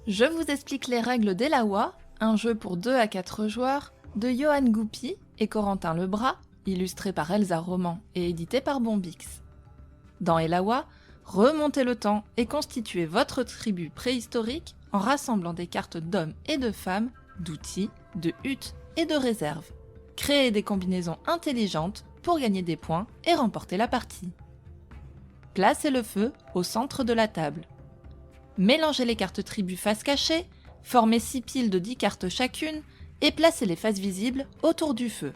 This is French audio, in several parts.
Je vous explique les règles d'Elawa, un jeu pour 2 à 4 joueurs, de Johan Goupy et Corentin Lebras, illustré par Elsa Roman et édité par Bombix. Dans Elawa, remontez le temps et constituez votre tribu préhistorique en rassemblant des cartes d'hommes et de femmes, d'outils, de huttes et de réserves. Créez des combinaisons intelligentes pour gagner des points et remporter la partie. Placez le feu au centre de la table. Mélangez les cartes tribus face cachée, formez 6 piles de 10 cartes chacune et placez les faces visibles autour du feu.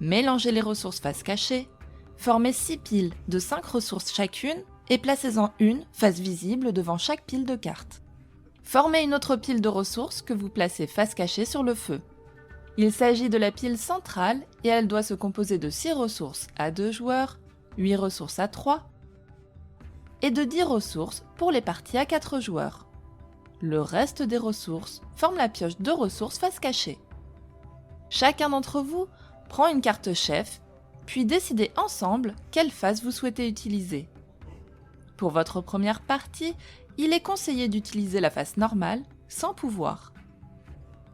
Mélangez les ressources face cachée, formez 6 piles de 5 ressources chacune et placez-en une face visible devant chaque pile de cartes. Formez une autre pile de ressources que vous placez face cachée sur le feu. Il s'agit de la pile centrale et elle doit se composer de 6 ressources à 2 joueurs, 8 ressources à 3 et de 10 ressources pour les parties à 4 joueurs. Le reste des ressources forme la pioche de ressources face cachée. Chacun d'entre vous prend une carte chef, puis décidez ensemble quelle face vous souhaitez utiliser. Pour votre première partie, il est conseillé d'utiliser la face normale, sans pouvoir.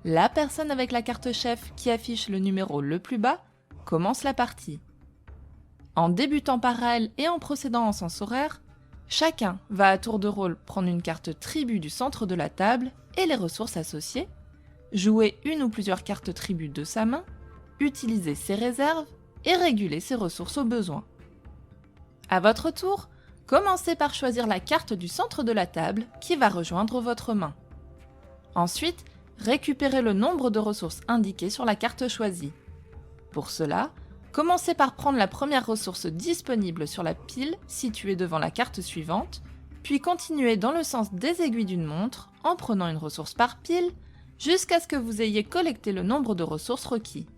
La personne avec la carte chef qui affiche le numéro le plus bas commence la partie. En débutant par elle et en procédant en sens horaire, chacun va à tour de rôle prendre une carte tribu du centre de la table et les ressources associées, jouer une ou plusieurs cartes tribu de sa main, utiliser ses réserves et réguler ses ressources au besoin. À votre tour, commencez par choisir la carte du centre de la table qui va rejoindre votre main. Ensuite, récupérez le nombre de ressources indiquées sur la carte choisie. Pour cela, commencez par prendre la première ressource disponible sur la pile située devant la carte suivante, puis continuez dans le sens des aiguilles d'une montre en prenant une ressource par pile jusqu'à ce que vous ayez collecté le nombre de ressources requis.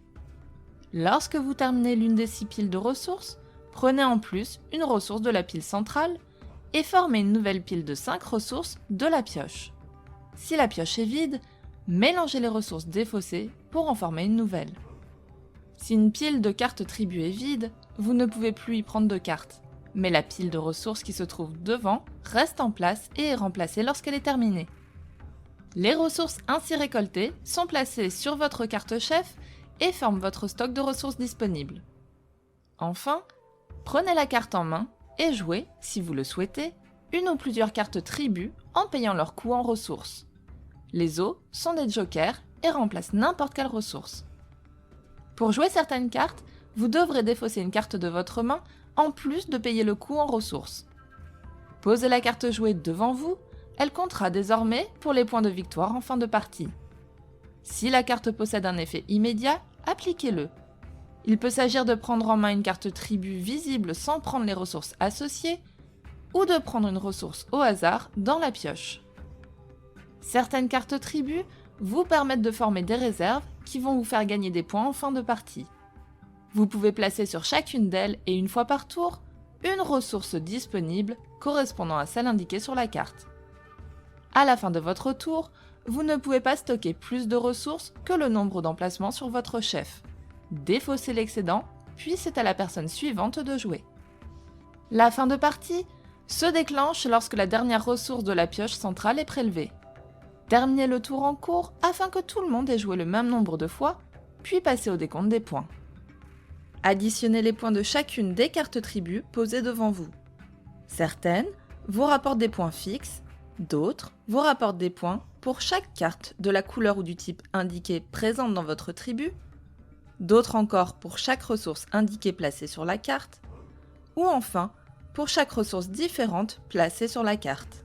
Lorsque vous terminez l'une des 6 piles de ressources, prenez en plus une ressource de la pile centrale et formez une nouvelle pile de 5 ressources de la pioche. Si la pioche est vide, mélangez les ressources défaussées pour en former une nouvelle. Si une pile de cartes tribu est vide, vous ne pouvez plus y prendre de cartes, mais la pile de ressources qui se trouve devant reste en place et est remplacée lorsqu'elle est terminée. Les ressources ainsi récoltées sont placées sur votre carte chef et forment votre stock de ressources disponibles. Enfin, prenez la carte en main et jouez, si vous le souhaitez, une ou plusieurs cartes tribu en payant leur coût en ressources. Les os sont des jokers et remplacent n'importe quelle ressource. Pour jouer certaines cartes, vous devrez défausser une carte de votre main en plus de payer le coût en ressources. Posez la carte jouée devant vous, elle comptera désormais pour les points de victoire en fin de partie. Si la carte possède un effet immédiat, appliquez-le. Il peut s'agir de prendre en main une carte tribu visible sans prendre les ressources associées, ou de prendre une ressource au hasard dans la pioche. Certaines cartes tribu vous permettent de former des réserves qui vont vous faire gagner des points en fin de partie. Vous pouvez placer sur chacune d'elles et une fois par tour, une ressource disponible correspondant à celle indiquée sur la carte. À la fin de votre tour, vous ne pouvez pas stocker plus de ressources que le nombre d'emplacements sur votre chef. Défaussez l'excédent, puis c'est à la personne suivante de jouer. La fin de partie se déclenche lorsque la dernière ressource de la pioche centrale est prélevée. Terminez le tour en cours afin que tout le monde ait joué le même nombre de fois, puis passez au décompte des points. Additionnez les points de chacune des cartes tribus posées devant vous. Certaines vous rapportent des points fixes, d'autres vous rapportent des points pour chaque carte de la couleur ou du type indiqué présente dans votre tribu, d'autres encore pour chaque ressource indiquée placée sur la carte, ou enfin pour chaque ressource différente placée sur la carte.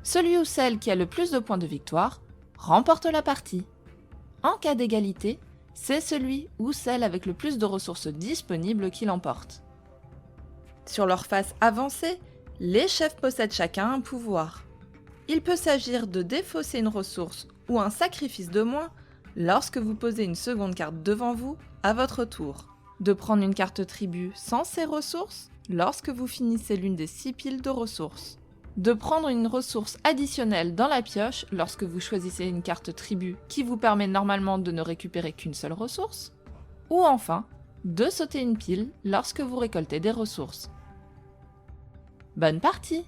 Celui ou celle qui a le plus de points de victoire remporte la partie. En cas d'égalité, c'est celui ou celle avec le plus de ressources disponibles qui l'emporte. Sur leur face avancée, les chefs possèdent chacun un pouvoir. Il peut s'agir de défausser une ressource ou un sacrifice de moins lorsque vous posez une seconde carte devant vous à votre tour, de prendre une carte tribu sans ces ressources lorsque vous finissez l'une des 6 piles de ressources, de prendre une ressource additionnelle dans la pioche lorsque vous choisissez une carte tribu qui vous permet normalement de ne récupérer qu'une seule ressource, ou enfin, de sauter une pile lorsque vous récoltez des ressources. Bonne partie!